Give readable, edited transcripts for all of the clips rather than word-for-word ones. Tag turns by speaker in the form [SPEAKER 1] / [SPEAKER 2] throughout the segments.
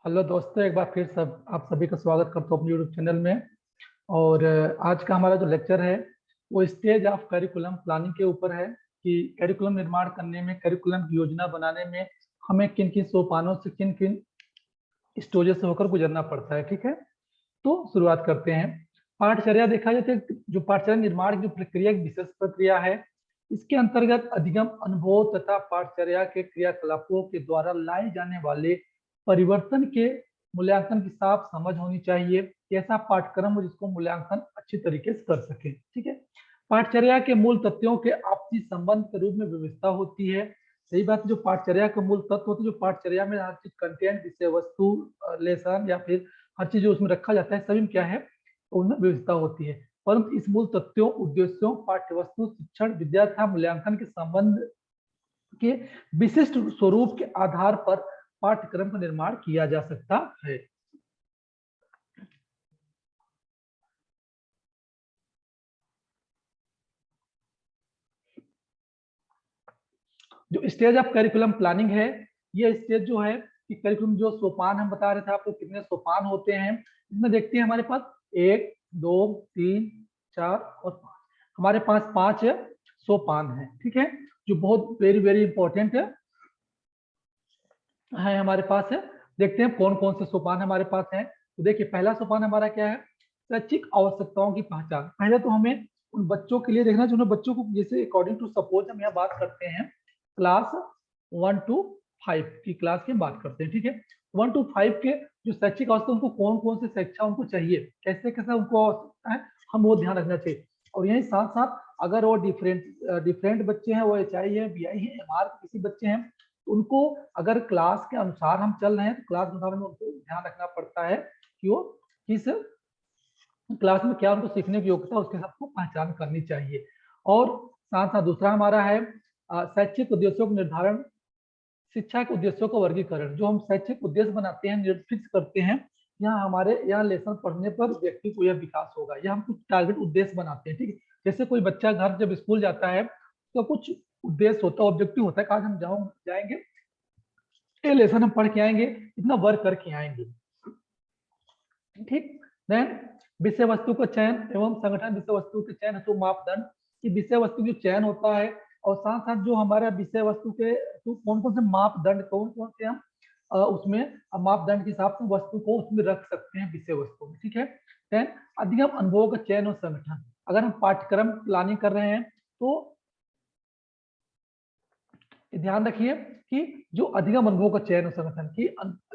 [SPEAKER 1] Hello दोस्तों, एक बार फिर सब आप सभी का स्वागत करता हूँ अपने यूट्यूब चैनल में। और आज का हमारा जो लेक्चर है वो स्टेज ऑफ करिकुलम प्लानिंग के ऊपर है कि करिकुलम निर्माण करने में, करिकुलम की योजना बनाने में हमें किन किन सोपानों से, किन किन स्टेजेस से होकर गुजरना पड़ता है। ठीक है, तो शुरुआत करते हैं। पाठचर्या देखा जाए तो जो पाठचर्या निर्माण की जो प्रक्रिया, एक विशेष प्रक्रिया है। इसके अंतर्गत अधिगम, अनुभव तथा पाठचर्या के क्रियाकलापों के द्वारा लाए जाने वाले परिवर्तन के मूल्यांकन की साफ समझ होनी चाहिए कि ऐसा पाठ्यक्रम हो जिसको मूल्यांकन अच्छी तरीके से कर सके। ठीक है, पाठचर्या के मूल तथ्यों के आपसी संबंध के रूप में व्यवस्था होती है। सही बात है, जो पाठचर्या के मूल तत्व होते हैं, जो पाठचर्या में हर चीज कंटेंट, विषय वस्तु, लेसन या फिर हर चीज जो उसमें रखा जाता है, सभी में क्या है, उनमें व्यवस्था होती है। परंतु इस मूल तथ्यों, उद्देश्यों, पाठ्यवस्तु, शिक्षण, विद्यार्थी मूल्यांकन के संबंध के विशिष्ट स्वरूप के आधार पर पाठ्यक्रम का निर्माण किया जा सकता है। जो स्टेज ऑफ करिकुलम प्लानिंग है, ये स्टेज जो है कि करिकुलम, जो सोपान हम बता रहे थे आपको, कितने सोपान होते हैं इसमें देखते हैं। हमारे पास 1, 2, 3, 4 और 5, हमारे पास 5 सोपान है। ठीक है, जो बहुत वेरी वेरी इंपॉर्टेंट है हमारे पास है। देखते हैं कौन कौन से सोपान हमारे पास है। तो देखिए, पहला सोपान हमारा क्या है, शैक्षिक आवश्यकताओं की पहचान। पहले तो हमें उन बच्चों के लिए देखना, जो बच्चों को, जैसे अकॉर्डिंग टू सपोज हम यहाँ बात करते हैं क्लास 1 to 5 की क्लास की बात करते हैं। ठीक है, 1 to 5 के जो शैक्षिक अवस्था, उनको कौन कौन से शिक्षा उनको चाहिए, कैसे कैसे उनको आवश्यकता है, हम वो ध्यान रखना चाहिए। और यही साथ साथ अगर वो डिफरेंट बच्चे हैं, वो HI है, BI है, MR किसी बच्चे हैं, तो उनको अगर क्लास के अनुसार हम चल रहे हैं तो क्लास के अनुसार में उनको ध्यान रखना पड़ता है कि वो किस क्लास में क्या उनको सीखने की योग्यता, उसके सबको पहचान करनी चाहिए। और साथ साथ दूसरा हमारा है शैक्षिक उद्देश्यों का निर्धारण, शिक्षा के उद्देश्यों का वर्गीकरण। जो हम शैक्षिक उद्देश्य बनाते हैं, फिक्स करते हैं, यहाँ हमारे यहाँ लेसन पढ़ने पर व्यक्ति को यह विकास होगा, यह हम कुछ टारगेट उद्देश्य बनाते हैं। ठीक है, जैसे कोई बच्चा घर जब स्कूल जाता है तो कुछ उद्देश्य होता है, ऑब्जेक्टिव होता है कि आज हम जाएंगे, ये लेसन हम पढ़ के आएंगे, इतना वर्क करके आएंगे। ठीक, देन विषय वस्तु का चयन एवं संगठन, विषय वस्तु के चयन हेतु मापदंड, कि विषय वस्तु जो चयन होता है, और साथ साथ जो हमारा विषय वस्तु के तो कौन कौन से मापदंड, कौन कौन से हम उसमें मापदंड के हिसाब से वस्तु को उसमें रख सकते हैं विषय वस्तु में। ठीक है, देन अधिगम अनुभव का चयन और संगठन। अगर हम पाठ्यक्रम प्लानिंग कर रहे हैं तो ध्यान रखिए कि जो अधिगम अनुभव का चयन और संगठन की,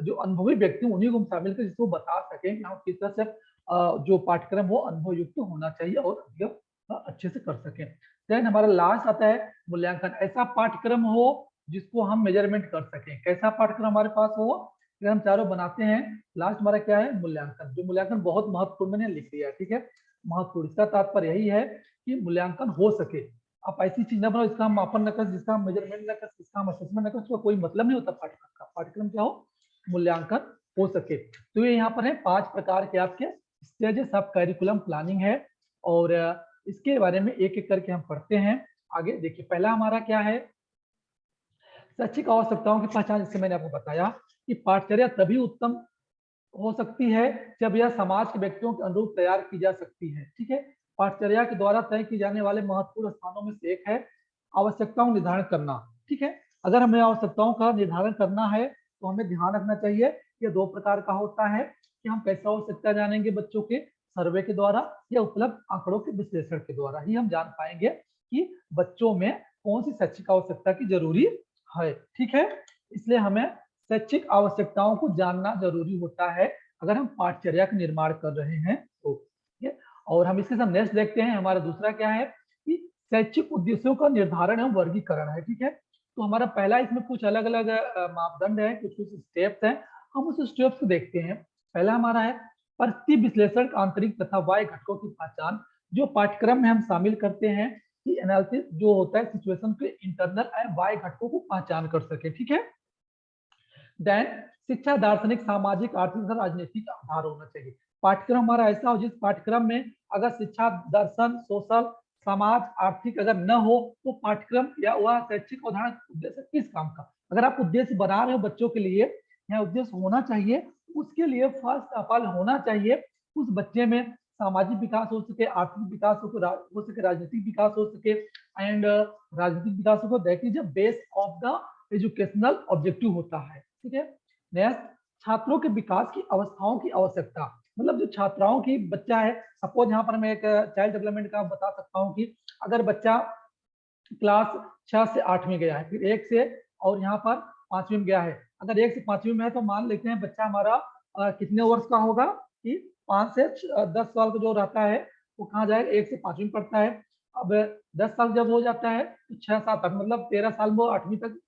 [SPEAKER 1] जो अनुभवी व्यक्ति उन्हीं को हम शामिल कर, जिसको बता सकें कि हम किस तरह से जो पाठ्यक्रम वो अनुभव युक्त होना चाहिए और अधिगम अच्छे से कर सकें। देन हमारा लास्ट आता है मूल्यांकन। ऐसा पाठ्यक्रम हो जिसको हम मेजरमेंट कर सकें। कैसा पाठ्यक्रम हमारे पास हो, अगर हम चारों बनाते हैं, लास्ट हमारा क्या है, मूल्यांकन। जो मूल्यांकन बहुत महत्वपूर्ण, मैंने लिख दिया। ठीक है, महत्वपूर्ण, इसका तात्पर्य यही है कि मूल्यांकन हो सके। आप ऐसी चीज ना बनाओ जिसका हम मापन न कर, जिसका हम मेजरमेंट न कर, जिसका हम असेसमेंट न कर, उसका कोई मतलब नहीं होता पाठ्यक्रम का। पाठ्यक्रम क्या हो, मूल्यांकन हो सके। तो ये यहाँ पर है 5 प्रकार के आपके स्टेजेस ऑफ करिकुलम प्लानिंग है। और इसके बारे में एक एक करके हम पढ़ते हैं। आगे देखिए, पहला हमारा क्या है, शैक्षिक आवश्यकताओं की पहचान। जिससे मैंने आपको बताया कि पाठचर्या तभी उत्तम हो सकती है जब यह समाज के व्यक्तियों के अनुरूप तैयार की जा सकती है। ठीक है, पाठचर्या के द्वारा तय की जाने वाले महत्वपूर्ण स्थानों में से एक है आवश्यकताओं निर्धारण करना। ठीक है, अगर हमें आवश्यकताओं का निर्धारण करना है तो हमें ध्यान रखना चाहिए, ये 2 प्रकार का होता है कि हम कैसा आवश्यकता जानेंगे, बच्चों के सर्वे के द्वारा या उपलब्ध आंकड़ों के विश्लेषण के द्वारा ही हम जान पाएंगे कि बच्चों में कौन सी शैक्षिक आवश्यकता की जरूरी है। ठीक है, इसलिए हमें शैक्षिक आवश्यकताओं को जानना जरूरी होता है अगर हम पाठचर्या का निर्माण कर रहे हैं तो। ठीक है, और हम इसके साथ नेक्स्ट देखते हैं, हमारा दूसरा क्या है कि शैक्षिक उद्देश्यों का निर्धारण एवं वर्गीकरण है। ठीक है, तो हमारा पहला, इसमें कुछ अलग अलग मापदंड है, कुछ कुछ स्टेप्स हैं, हम उस स्टेप्स को देखते हैं। पहला हमारा है परिस्थिति विश्लेषण, आंतरिक तथा बाह्य घटकों की पहचान। जो पाठ्यक्रम में हम शामिल करते हैं कि एनालिसिस जो होता है सिचुएशन के इंटरनल एंड बाह्य घटकों को पहचान कर सके। ठीक है, देन शिक्षा दार्शनिक, सामाजिक, आर्थिक तथा राजनीतिक आधार होना चाहिए। पाठ्यक्रम हमारा ऐसा हो जिस पाठ्यक्रम में अगर शिक्षा, दर्शन, सोशल, समाज, आर्थिक अगर न हो तो पाठ्यक्रम या वह शैक्षिक अवधारणा उद्देश्य किस काम का। अगर आप उद्देश्य बना रहे हो बच्चों के लिए यहाँ उद्देश्य होना चाहिए, उसके लिए फर्स्ट ऑफ ऑल होना चाहिए उस बच्चे में सामाजिक विकास हो सके, आर्थिक विकास हो सके, राजनीतिक विकास हो सके, एंड राजनीतिक विकास हो, that is the base of the educational objective होता है। ठीक है, नेक्स्ट, छात्रों के विकास की अवस्थाओं की आवश्यकता, मतलब जो छात्राओं की बच्चा है, सपोज यहाँ पर मैं एक चाइल्ड डेवलपमेंट का बता सकता हूँ कि अगर बच्चा क्लास 6 से 8 में गया है, फिर 1 से और यहाँ पर 5वीं में गया है, अगर 1 से 5वीं में है तो मान लेते हैं बच्चा हमारा कितने वर्ष का होगा कि 5 से 10 साल का जो रहता है वो कहाँ जाएगा, 1 से 5वीं में पढ़ता है। अब 10 साल जब हो जाता है तो 6-7 तक, मतलब 13 साल में वो 8वीं तक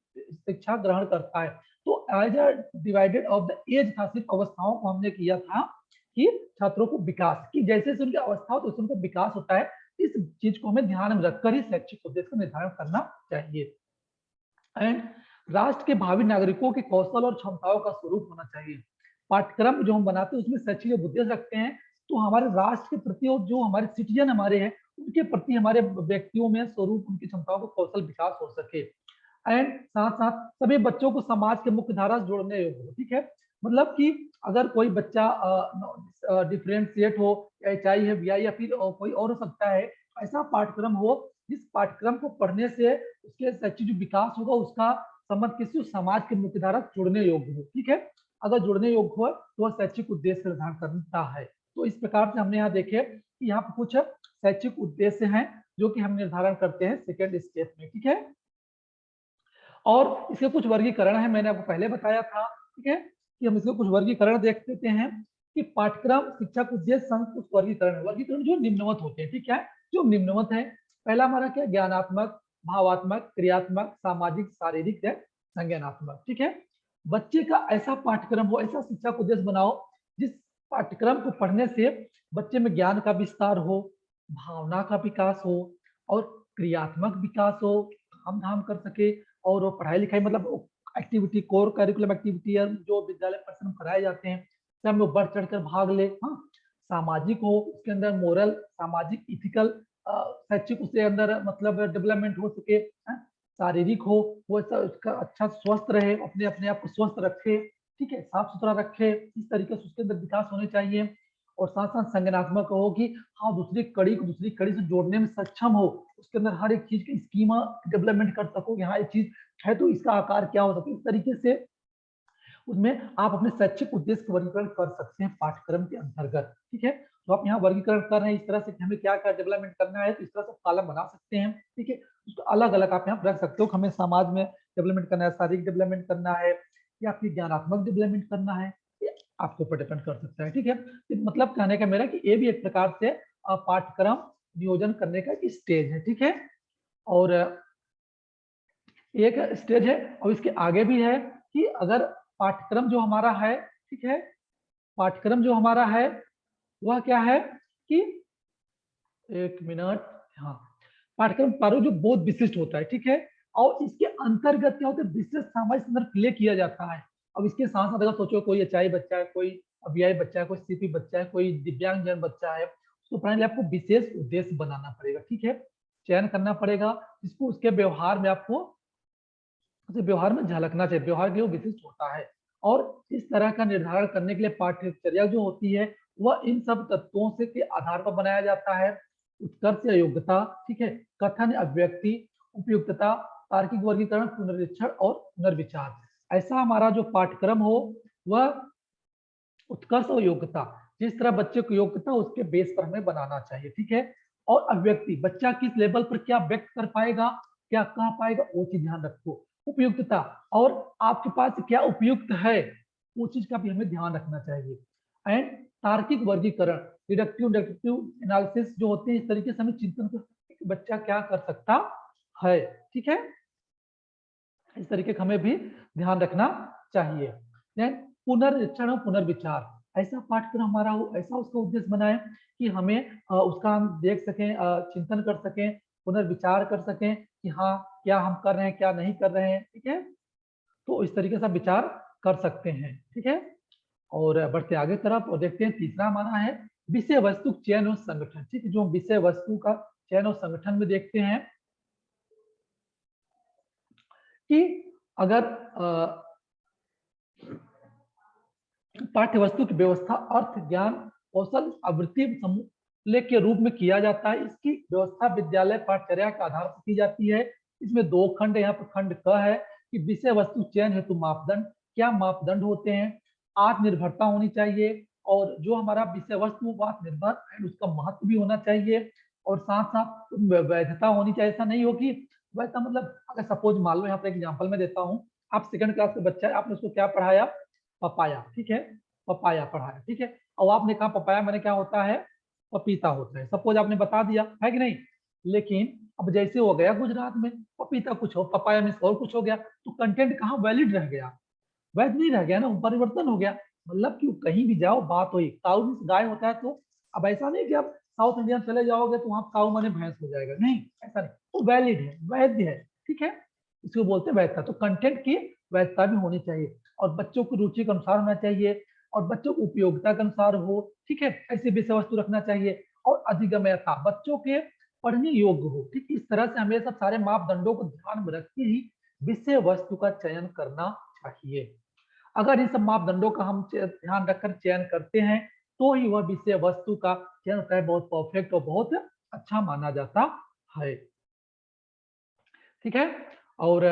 [SPEAKER 1] शिक्षा ग्रहण करता है। तो as a divided of the as था, सिर्फ अवस्थाओं को हमने किया था कि छात्रों को विकास की, जैसे उनकी अवस्था हो तो उनका विकास होता है। इस चीज को हमें ध्यान में रखकर ही शैक्षिक उद्देश्य का निर्धारण करना चाहिए। एंड राष्ट्र के भावी नागरिकों के कौशल और क्षमताओं का स्वरूप होना चाहिए। पाठ्यक्रम जो हम बनाते हैं उसमें शैक्षिक उद्देश्य रखते हैं तो हमारे राष्ट्र के प्रति और जो हमारे सिटीजन हमारे हैं उनके प्रति हमारे व्यक्तियों में स्वरूप, उनकी क्षमताओं को कौशल विकास हो सके। एंड साथ साथ सभी बच्चों को समाज के मुख्य धारा से जोड़ने योग्य हो। ठीक है, मतलब कि अगर कोई बच्चा डिफरेंशिएट हो, HI है, BI या फिर कोई और हो सकता है, ऐसा पाठ्यक्रम हो जिस पाठ्यक्रम को पढ़ने से उसके शैक्षिक जो विकास होगा उसका संबंध किसी समाज के मुख्यधारा जुड़ने योग्य हो। ठीक है, अगर जुड़ने योग्य हो तो वह शैक्षिक उद्देश्य निर्धारण करता है। तो इस प्रकार से हमने यहाँ देखे कि यहाँ पर कुछ शैक्षिक उद्देश्य हैं जो कि हम निर्धारण करते हैं सेकेंड स्टेप में। ठीक है, और इसके कुछ वर्गीकरण है, मैंने आपको पहले बताया था। ठीक है, कि हम इसके कुछ वर्गीकरण देख लेते हैं कि पाठ्यक्रम शिक्षा को उद्देश्य संघ कुछ वर्गीकरण जो निम्नवत होते हैं। ठीक है, जो निम्नवत है, पहला हमारा क्या, ज्ञानात्मक, भावात्मक, क्रियात्मक, सामाजिक, शारीरिक या संज्ञानात्मक। ठीक है, बच्चे का ऐसा पाठ्यक्रम हो, ऐसा शिक्षा को उद्देश्य बनाओ जिस पाठ्यक्रम को पढ़ने से बच्चे में ज्ञान का विस्तार हो, भावना का विकास हो और क्रियात्मक विकास हो, काम धाम कर सके, और वो पढ़ाई लिखाई मतलब एक्टिविटी, कोर करिकुलम एक्टिविटी जो विद्यालय परिसर में कराए जाते हैं सब में बढ़ चढ़ कर भाग ले। हाँ, सामाजिक हो, उसके अंदर मोरल, सामाजिक, इथिकल, शैक्षिक उसके अंदर मतलब डेवलपमेंट हो सके। शारीरिक हो, वो उसका अच्छा स्वस्थ रहे, अपने अपने आप को स्वस्थ रखे, ठीक है, साफ सुथरा रखे, इस तरीके से उसके अंदर विकास होने चाहिए। और साथ साथ संज्ञानात्मक हो कि हाँ दूसरी कड़ी से जोड़ने में सक्षम हो, उसके अंदर हर एक चीज की स्कीमा डेवलपमेंट कर सको कि हाँ ये चीज है तो इसका आकार क्या हो सके, इस तरीके से उसमें आप अपने शैक्षिक उद्देश्य का वर्गीकरण कर सकते हैं पाठ्यक्रम के अंतर्गत। ठीक है, तो आप यहाँ वर्गीकरण कर रहे हैं इस तरह से कि हमें क्या क्या डेवलपमेंट करना है, तो इस तरह से कॉलम बना सकते हैं। ठीक है, उसको अलग अलग आप यहाँ रख सकते हो, हमें समाज में डेवलपमेंट करना है, शारीरिक डेवलपमेंट करना है या फिर ज्ञानात्मक डेवलपमेंट करना है, आपके ऊपर डिपेंड कर सकता है। ठीक है, मतलब कहने का मेरा कि ये भी एक प्रकार से पाठ्यक्रम नियोजन करने का एक स्टेज है। ठीक है, और एक स्टेज है और इसके आगे भी है कि अगर पाठ्यक्रम जो हमारा है, ठीक है, पाठ्यक्रम जो हमारा है वह क्या है कि एक मिनट, हाँ, पाठ्यक्रम पारो जो बहुत विशिष्ट होता है। ठीक है, और इसके अंतर्गत क्या होता है, विशेष सामाजिक संदर्भ प्ले किया जाता है। अब इसके साथ साथ अगर सोचो कोई HI बच्चा है, कोई BI बच्चा है, कोई CP बच्चा है, कोई दिव्यांग जन बच्चा है, तो पढ़ने के लिए आपको विशेष उद्देश्य बनाना पड़ेगा। ठीक है, चयन करना पड़ेगा जिसको उसके व्यवहार में आपको व्यवहार में झलकना चाहिए, व्यवहार के वो विशिष्ट होता है। और इस तरह का निर्धारण करने के लिए पाठ्यचर्या जो होती है वह इन सब तत्वों से के आधार पर बनाया जाता है। उत्कर्ष या योग्यता, ठीक है, कथन, अभिव्यक्ति, उपयुक्तता, तार्किक वर्गीकरण, पुनरीक्षण और पुनर्विचार। ऐसा हमारा जो पाठ्यक्रम हो वह उत्कर्ष और योग्यता, जिस तरह बच्चे को योग्यता उसके बेस पर हमें बनाना चाहिए। ठीक है, और अभिव्यक्ति, बच्चा किस लेवल पर क्या व्यक्त कर पाएगा, क्या कह पाएगा, वो चीज ध्यान रखो। उपयुक्तता, और आपके पास क्या उपयुक्त है वो चीज का भी हमें ध्यान रखना चाहिए। एंड तार्किक वर्गीकरण, डिडक्टिव डिडक्टिव एनालिसिस जो होते हैं, इस तरीके से हमें चिंतन कर बच्चा क्या कर सकता है। ठीक है, इस तरीके का हमें भी ध्यान रखना चाहिए। देन पुनर्निरीक्षण और पुनर्विचार, ऐसा पाठ्यक्रम हमारा हो, ऐसा उसका उद्देश्य बनाए कि हमें उसका हम देख सकें, चिंतन कर सकें, पुनर्विचार कर सकें कि हाँ क्या हम कर रहे हैं, क्या नहीं कर रहे हैं। ठीक है, तो इस तरीके से विचार कर सकते हैं। ठीक है, और बढ़ते आगे तरफ और देखते हैं तीसरा हमारा है विषय वस्तु चयन और संगठन। ठीक है, जो विषय वस्तु का चयन और संगठन में देखते हैं कि अगर पाठ्य वस्तु की व्यवस्था अर्थ, ज्ञान, कौशल, आवृत्ति, समूह के रूप में किया जाता है। इसकी व्यवस्था विद्यालय पाठ्यचर्या के आधार पर की जाती है। इसमें दो खंड, यहाँ पर खंड क है कि विषय वस्तु चयन हेतु मापदंड। क्या मापदंड होते हैं? आत्मनिर्भरता होनी चाहिए, और जो हमारा विषय वस्तु वो आत्मनिर्भर है, उसका महत्व भी होना चाहिए, और साथ साथ वैधता होनी चाहिए। ऐसा नहीं हो कि वैसा, मतलब अगर सपोज मान लो, यहाँ पर एग्जाम्पल मैं देता हूँ, आप सेकंड क्लास के बच्चा है, आपने उसको क्या पढ़ाया? पपाया, ठीक है, पपाया पढ़ाया, ठीक है, और आपने कहा पपाया मैंने क्या होता है? पपीता होता है, सपोज आपने बता दिया है कि नहीं। लेकिन अब जैसे हो गया गुजरात में, पपीता कुछ हो, पपाया में और कुछ हो गया, तो कंटेंट कहाँ वैलिड रह गया? वैध नहीं रह गया ना, परिवर्तन हो गया। मतलब कि कहीं भी जाओ बात हुई, काउ मीन्स गाय होता है, तो अब ऐसा नहीं कि आप साउथ इंडिया चले जाओगे तो वहां काउ माने भैंस हो जाएगा, नहीं, ऐसा नहीं, वो वैलिड है, वैध है, ठीक है, इसको बोलते हैं वैधता। तो कंटेंट की वैधता भी होनी चाहिए, और बच्चों की रुचि के अनुसार होना चाहिए, और बच्चों की उपयोगिता के अनुसार हो, ठीक है, ऐसी विषय वस्तु रखना चाहिए, और अधिगम्यता, बच्चों के पढ़ने योग्य हो, ठीक, इस तरह से हमें सब सारे मापदंडों को ध्यान में रखते ही विषय वस्तु का चयन करना चाहिए। अगर इन सब मापदंडों का हम ध्यान रखकर चयन करते हैं, तो ही वह विषय वस्तु का चयन होता है बहुत परफेक्ट और बहुत अच्छा माना जाता है, ठीक है। और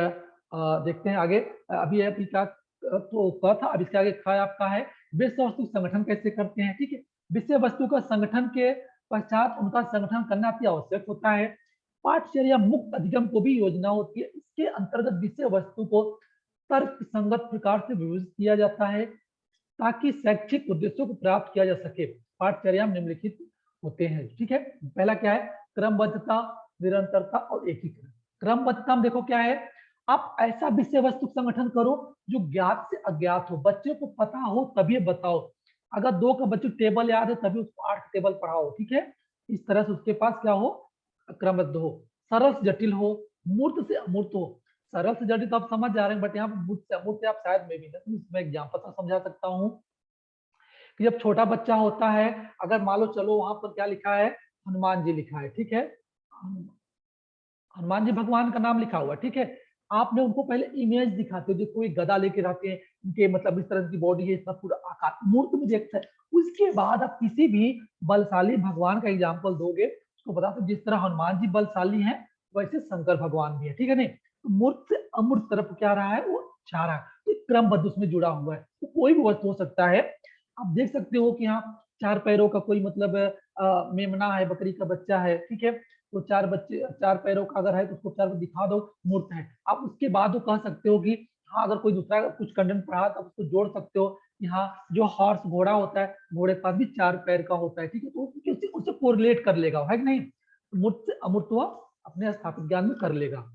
[SPEAKER 1] देखते हैं आगे। अभी अभी का तो क था, अब इसके आगे ख आपका है विषय वस्तु संगठन कैसे करते हैं, ठीक है। विषय वस्तु का संगठन के पश्चात उनका संगठन करना अति आवश्यक होता है। पाठचर्या मुक्त अधिगम को भी योजना होती है। इसके अंतर्गत विषय वस्तु को तर्क संगत प्रकार से विभाजित किया जाता है, ताकि शैक्षिक उद्देश्यों को प्राप्त किया जा सके। पाठचर्या में निम्नलिखित होते हैं, ठीक है। पहला क्या है? क्रमबद्धता, निरंतरता और एकीकरण। क्रमबद्धता में देखो क्या है, आप ऐसा विषय वस्तु संगठन करो जो ज्ञात से अज्ञात हो, बच्चे को पता हो तभी बताओ। अगर 2 का बच्चे टेबल याद है तभी उसको 8 टेबल पढ़ाओ, ठीक है। इस तरह से उसके पास क्या हो? क्रमबद्ध हो। सरल से जटिल हो, मूर्त से अमूर्त हो। सरल से जटिल तो आप समझ जा रहे हैं, बट यहाँ पर मूर्त से अमूर्त आप शायद में भी नहीं, इसमें एग्जाम्पल से समझा सकता हूँ कि जब छोटा बच्चा होता है, अगर मान लो चलो वहां पर क्या लिखा है? हनुमान जी लिखा है, ठीक है, हनुमान जी भगवान का नाम लिखा हुआ, ठीक है। आपने उनको पहले इमेज दिखाते हो, जो कोई गदा लेके रहते हैं, उनके मतलब इस तरह की बॉडी है, इतना पूरा आकार मूर्त में देखता है। उसके बाद आप किसी भी बलशाली भगवान का एग्जाम्पल दोगे, उसको बताते जिस तरह हनुमान जी बलशाली हैं, वैसे शंकर भगवान भी है, ठीक है। नहीं तो मूर्त से अमूर्त तरफ क्या रहा है? वो जा रहा है, तो क्रमबद्ध उसमें जुड़ा हुआ है, तो कोई भी वस्तु हो सकता है। आप देख सकते हो कि यहाँ 4 पैरों का कोई मतलब मेमना है, बकरी का बच्चा है, ठीक है, तो 4 पैरों का अगर है तो उसको 4 दिखा दो, मूर्त है। आप उसके बाद वो कह सकते हो कि हाँ, अगर कोई दूसरा कुछ कंटेंट पढ़ा तो उसको जोड़ सकते हो कि हाँ, जो हॉर्स घोड़ा होता है, घोड़े के पास भी 4 पैर का होता है, ठीक है, तो उससे कोरिलेट कर लेगा, है कि नहीं। मूर्त से अमूर्त वो अपने स्थापित ज्ञान में कर लेगा।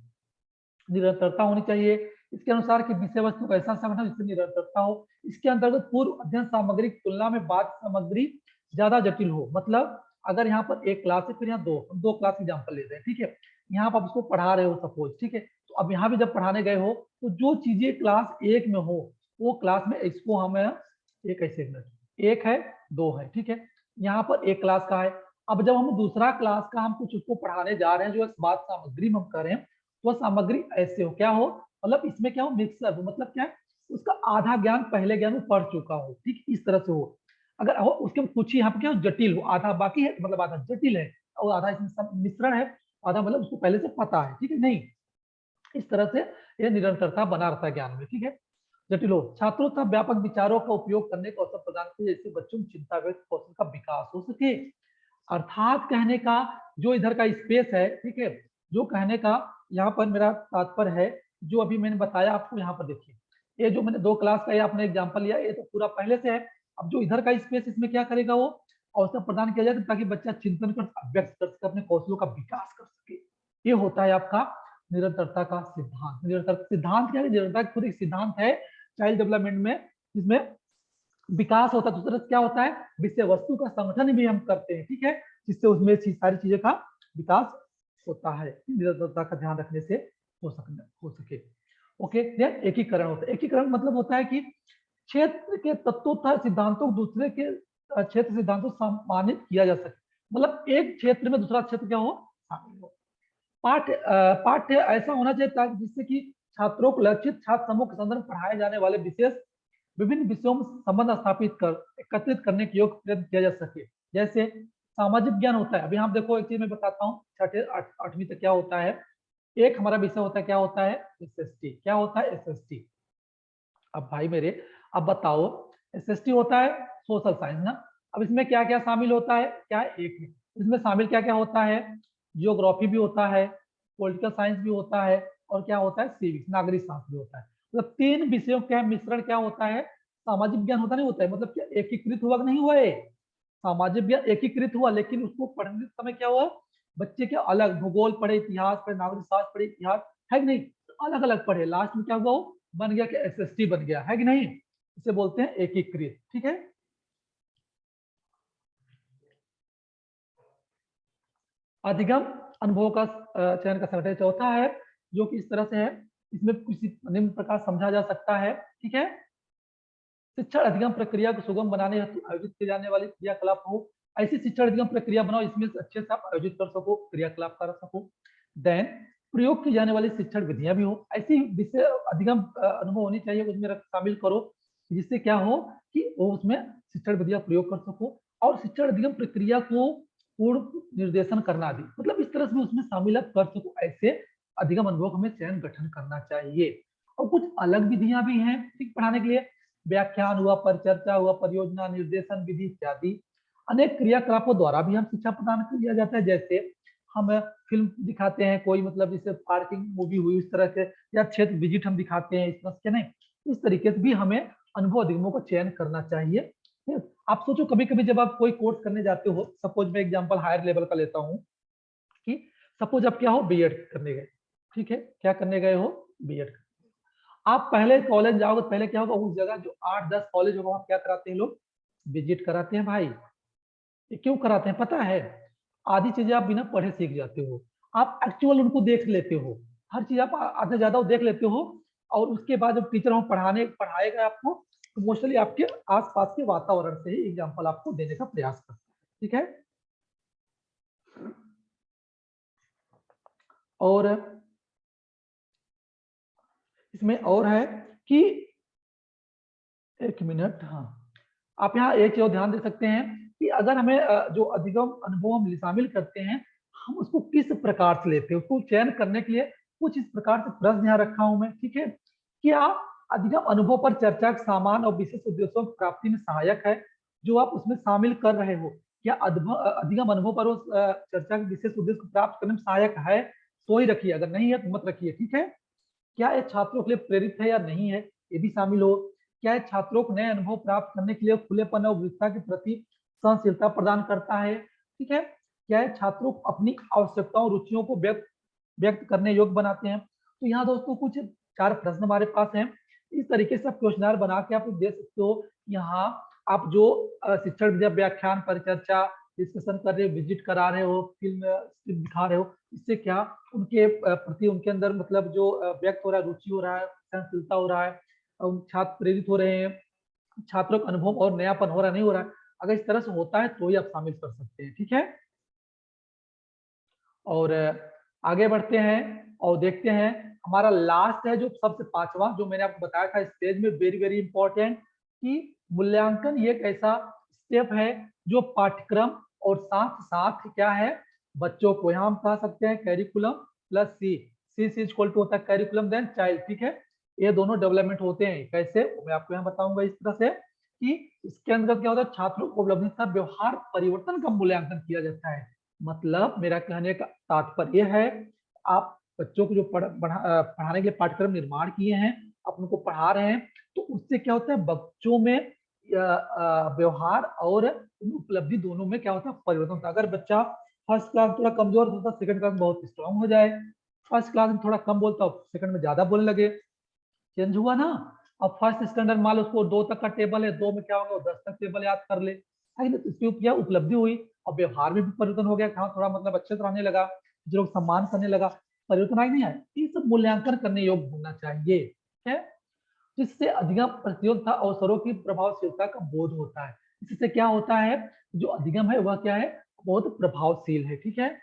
[SPEAKER 1] निरंतरता होनी चाहिए। इसके अनुसार कि विषय वस्तु का ऐसा संगठन जिससे निरंतरता हो। इसके अंतर्गत पूर्व अध्ययन सामग्री की तुलना में बाद सामग्री ज्यादा जटिल हो। मतलब अगर यहाँ पर एक क्लास है, फिर यहाँ दो क्लास एग्जाम्पल लेते हैं, ठीक है। यहाँ पर आप उसको पढ़ा रहे हो सपोज, ठीक है, तो अब यहाँ भी जब पढ़ाने गए हो, तो जो चीजें क्लास 1 में हो, वो क्लास में इसको हम एक ऐसे मिनट 1 है 2 है, ठीक है, यहाँ पर एक क्लास का है। अब जब हम दूसरा क्लास का हम कुछ उसको पढ़ाने जा रहे हैं, जो बात सामग्री में हम कर रहे हैं, वो सामग्री ऐसे हो क्या हो, मतलब इसमें क्या हो, मिक्सअप हो, मतलब क्या है, उसका आधा ज्ञान पहले ज्ञान में पढ़ चुका हो, ठीक, इस तरह से हो। अगर हो उसके कुछ ही यहाँ पे क्या हो, जटिल हो, आधा बाकी है, मतलब आधा जटिल है और आधा इसमें सब मिश्रण है, आधा मतलब उसको पहले से पता है, ठीक है। नहीं, इस तरह से ये निरंतरता बना रहता है ज्ञान में, ठीक है। जटिल हो, छात्रों तक व्यापक विचारों का उपयोग करने का अवसर प्रदान किया, जैसे बच्चों में चिंता व्यक्त कौशल का विकास हो सके। अर्थात कहने का जो इधर का स्पेस है, ठीक है, जो कहने का यहाँ पर मेरा तात्पर्य है, जो अभी मैंने बताया आपको, यहाँ पर देखिए, ये जो मैंने 2 क्लास का ये आपने एग्जाम्पल लिया, ये तो पूरा पहले से है। अब जो इधर का स्पेस, इसमें क्या करेगा वो, अवसर प्रदान किया जाए ताकि बच्चा चिंतन कर, व्यक्त कर सके, अपने कौशलों का विकास कर सके। ये होता है आपका निरंतरता का सिद्धांत। निरंतर सिद्धांत क्या है? निरंतरता खुद एक सिद्धांत है चाइल्ड डेवलपमेंट में, जिसमें विकास होता है। दूसरा क्या होता है? विषय वस्तु का संगठन भी हम करते हैं, ठीक है, जिससे उसमें सारी चीजें का विकास होता है। निरंतरता का ध्यान रखने से हो सके। ओके, एकीकरण होता है। एकीकरण मतलब होता है कि क्षेत्र के तत्वों तथा सिद्धांतों को दूसरे के क्षेत्र सिद्धांतों सम्मानित किया जा सके। मतलब एक क्षेत्र में दूसरा क्षेत्र क्या हो, शामिल हो। पाठ्य ऐसा होना चाहिए ताकि जिससे कि छात्रों को लक्षित छात्र समूह के संदर्भ में पढ़ाए जाने वाले विशेष विभिन्न विषयों में संबंध स्थापित कर एकत्रित करने के योग प्रयत्न किया जा सके। जैसे सामाजिक ज्ञान होता है, अभी हम देखो एक चीज मैं बताता हूँ, छठे आठवीं तक क्या होता है, एक हमारा विषय होता है, क्या होता है, एसएसटी। क्या होता है, एसएसटी। अब भाई मेरे, अब बताओ, एसएसटी होता है सोशल साइंस ना। अब इसमें क्या क्या शामिल होता है, क्या एक है इसमें शामिल, क्या क्या होता है, जियोग्राफी भी होता है, पॉलिटिकल साइंस भी होता है, और क्या होता है, सिविक्स नागरिक शास्त्र भी होता है। मतलब तीन विषयों का मिश्रण क्या होता है, सामाजिक ज्ञान होता नहीं होता है। मतलब क्या एकीकृत हुआ कि नहीं हुआ है, सामाजिक ज्ञान एकीकृत हुआ, लेकिन उसको पढ़ने समय क्या हुआ, बच्चे के अलग भूगोल पढ़े, इतिहास पढ़े, नागरिक शास्त्र पढ़े, इतिहास है कि नहीं, अलग अलग पढ़े, लास्ट में क्या हुआ, वो बन गया कि एसएसटी बन गया, है कि नहीं। इसे बोलते हैं एकीकृत। ठीक है, अधिगम अनुभव का चयन का संगठन चौथा है, जो कि इस तरह से है, इसमें किसी निम्न प्रकार समझा जा सकता है। ठीक है, शिक्षण अधिगम प्रक्रिया को सुगम बनाने हेतु आयोजित किए जाने वाले क्रियाकलाप हो, ऐसी शिक्षण अधिगम प्रक्रिया बनाओ इसमें अच्छे से आप आयोजित कर सको, क्रियाकलाप कर सको। देन प्रयोग की जाने वाली शिक्षण विधियां भी हो, ऐसी विषय अधिगम अनुभव होनी चाहिए, उसमें शामिल करो, जिससे क्या हो कि वो उसमें शिक्षण विधियां प्रयोग कर सको, और शिक्षण अधिगम प्रक्रिया को पूर्ण निर्देशन करना दी, मतलब इस तरह से उसमें शामिल आप कर सको, ऐसे अधिगम अनुभव हमें चयन गठन करना चाहिए। और कुछ अलग विधियां भी हैं ठीक पढ़ाने के लिए, व्याख्यान हुआ, परिचर्चा हुआ, परियोजना, निर्देशन विधि इत्यादि। अनेक क्रियाकलापों द्वारा भी हम शिक्षा प्रदान किया जाता है, जैसे हम फिल्म दिखाते हैं कोई, मतलब जैसे पार्किंग मूवी हुई उस तरह से, या क्षेत्र विजिट हम दिखाते हैं इस तरह से, नहीं, इस तरीके से भी हमें अनुभव अधिगमों का चयन करना चाहिए। आप सोचो कभी कभी जब आप कोई कोर्स करने जाते हो, सपोज मैं एग्जांपल हायर लेवल का लेता हूँ, कि सपोज आप क्या हो, बीएड करने गए, ठीक है, क्या करने गए हो, बीएड। आप पहले कॉलेज जाओगे, पहले क्या होगा, उस जगह जो 8-10 कॉलेज होगा वहां क्या कराते हैं लोग, विजिट कराते हैं भाई। ये क्यों कराते हैं पता है, आधी चीजें आप बिना पढ़े सीख जाते हो, आप एक्चुअल उनको देख लेते हो, हर चीज आप आधे ज्यादा देख लेते हो, और उसके बाद जब टीचर वहां पढ़ाने पढ़ाएगा आपको, तो मोस्टली आपके आसपास के वातावरण से ही एग्जाम्पल आपको देने का प्रयास करता है। ठीक है, और इसमें और है कि, एक मिनट, हाँ, आप यहाँ एक चीज ध्यान दे सकते हैं कि अगर हमें जो अधिगम अनुभव हम शामिल करते हैं, हम उसको किस प्रकार से लेते हैं, उसको चयन करने के लिए कुछ इस प्रकार से प्रश्न यहाँ रखा हूं मैं। ठीक है, क्या अधिगम अनुभव पर चर्चा के सामान और विशेष उद्देश्यों की प्राप्ति में सहायक है, जो आप उसमें शामिल कर रहे हो, क्या अधिगम अनुभव पर उस चर्चा के विशेष उद्देश्य को प्राप्त करने में सहायक है, तो ही रखिए, अगर नहीं है तो मत रखिए। ठीक है, क्या ये छात्रों के लिए प्रेरित है या नहीं है, ये भी शामिल हो, क्या ये छात्रों को नए अनुभव प्राप्त करने के लिए खुलेपन और विविधता के प्रति सहनशीलता प्रदान करता है। ठीक है, क्या ये छात्रों को अपनी आवश्यकताओं रुचियों को व्यक्त व्यक्त करने योग्य बनाते हैं। तो यहाँ दोस्तों कुछ 4 प्रश्न हमारे पास हैं, इस तरीके से आप क्वेश्चनर बना के आप दे सकते हो। यहाँ आप जो शिक्षण विद्या व्याख्यान परिचर्चा डिस्कशन कर रहे हो, विजिट करा रहे हो, फिल्म दिखा रहे हो, इससे क्या उनके प्रति उनके अंदर मतलब जो व्यक्त हो रहा है, रुचि हो रहा है, सहनशीलता हो रहा है, छात्र प्रेरित हो रहे हैं, छात्रों का अनुभव और नयापन हो रहा है, नहीं हो रहा है, अगर इस तरह से होता है तो ही आप शामिल कर सकते हैं। ठीक है, और आगे बढ़ते हैं और देखते हैं, हमारा लास्ट है जो सबसे पांचवा, जो मैंने आपको बताया था स्टेज में, वेरी वेरी इंपॉर्टेंट, कि मूल्यांकन ये एक ऐसा स्टेप है जो पाठ्यक्रम और साथ साथ क्या है, बच्चों को, यहाँ हम कह सकते हैं curriculum plus C, C equal to होता है कैरिकुलम देन चाइल्ड। ठीक है, ये दोनों डेवलपमेंट होते हैं, कैसे मैं आपको यहाँ बताऊंगा इस तरह से, कि इसके अंदर क्या होता है, छात्रों को उपलब्धि का व्यवहार परिवर्तन का मूल्यांकन किया जाता है। मतलब मेरा कहने का तात्पर्य है, आप बच्चों को जो पढ़ाने के लिए पाठ्यक्रम निर्माण किए हैं, आप उनको पढ़ा रहे हैं, तो उससे क्या होता है, बच्चों में व्यवहार और उपलब्धि दोनों में क्या होता है, परिवर्तन होता है। अगर बच्चा फर्स्ट क्लास थोड़ा कमजोर होता है, सेकंड क्लास में बहुत स्ट्रांग हो जाए, फर्स्ट क्लास में थोड़ा कम बोलता हो, सेकंड में ज्यादा बोलने लगे, चेंज हुआ ना। अब फर्स्ट स्टैंडर्ड मान लो उसको 2 तक का टेबल है, 2 में क्या होगा, 10 तक टेबल याद कर ले, है ना, इसकी क्या उपलब्धि हुई, और व्यवहार में भी परिवर्तन हो गया, कहाँ थोड़ा मतलब अच्छे से रहने लगा, जो लोग सम्मान करने लगा, परिवर्तन आई नहीं आया, ये सब मूल्यांकन करने योग्य होना चाहिए। ठीक है, जिससे अधिगम प्रतियोगिता अवसरों की प्रभावशीलता का बोध होता है, इससे क्या होता है, जो अधिगम है वह क्या है, बहुत प्रभावशील है। ठीक है,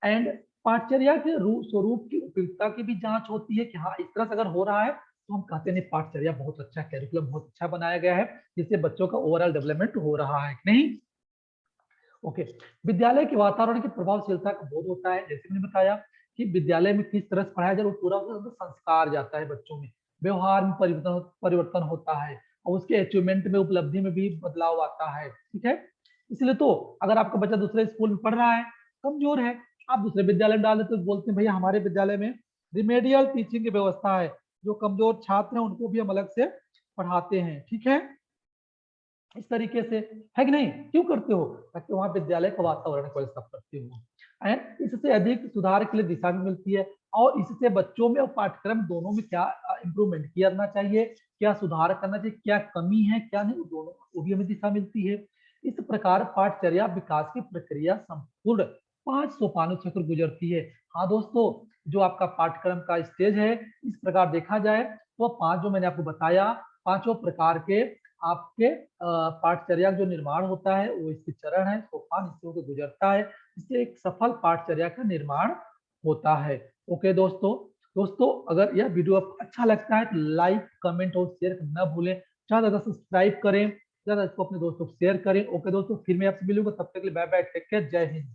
[SPEAKER 1] एंड पाठचर्या के स्वरूप की उपयुक्तता की भी जांच होती है, कि हाँ इस तरह से अगर हो रहा है तो हम कहते हैं नहीं, पाठचर्या बहुत अच्छा, कैरिकुलम बहुत अच्छा बनाया गया है, जिससे बच्चों का ओवरऑल डेवलपमेंट हो रहा है नहीं। ओके। विद्यालय के वातावरण की प्रभावशीलता का बोध होता है, जैसे मैंने बताया कि विद्यालय में किस तरह से पढ़ाया जाए, वो पूरा संस्कार जाता है बच्चों में, व्यवहार में परिवर्तन परिवर्तन होता है, और उसके अचीवमेंट में, उपलब्धि में भी बदलाव आता है। ठीक है, इसलिए तो अगर आपका बच्चा दूसरे स्कूल में पढ़ रहा है, कमजोर है, आप दूसरे विद्यालय में डाल देते, तो बोलते हैं भैया हमारे विद्यालय में रिमेडियल टीचिंग की व्यवस्था है, जो कमजोर छात्र हैं उनको भी हम अलग से पढ़ाते हैं। ठीक है, इस तरीके से, है कि नहीं, क्यों करते हो, ताकि वहां विद्यालय का वातावरण को सब करते हो, एंड इससे अधिक सुधार के लिए दिशा भी मिलती है, और इससे बच्चों में और पाठ्यक्रम दोनों में क्या इंप्रूवमेंट किया जाना चाहिए, क्या सुधार करना चाहिए, क्या कमी है क्या नहीं, दोनों को भी हमें दिशा मिलती है। इस प्रकार पाठचर्या विकास की प्रक्रिया संपूर्ण 5 सोपानों से होकर गुजरती है। हाँ दोस्तों, जो आपका पाठ्यक्रम का स्टेज है, इस प्रकार देखा जाए तो 5 जो मैंने आपको बताया, पांचों प्रकार के आपके पाठचर्या जो निर्माण होता है, वो इसके चरण है, सोपान इससे होकर गुजरता है, इससे एक सफल पाठचर्या का निर्माण होता है। ओके दोस्तों, अगर यह वीडियो आपको अच्छा लगता है तो लाइक, कमेंट और शेयर करना न भूलें, ज्यादा ज्यादा सब्सक्राइब करें, ज्यादा इसको अपने दोस्तों को शेयर करें। ओके दोस्तों, फिर मैं आपसे मिलूंगा, तब तक के लिए बाय बाय, टेक केयर, जय हिंद।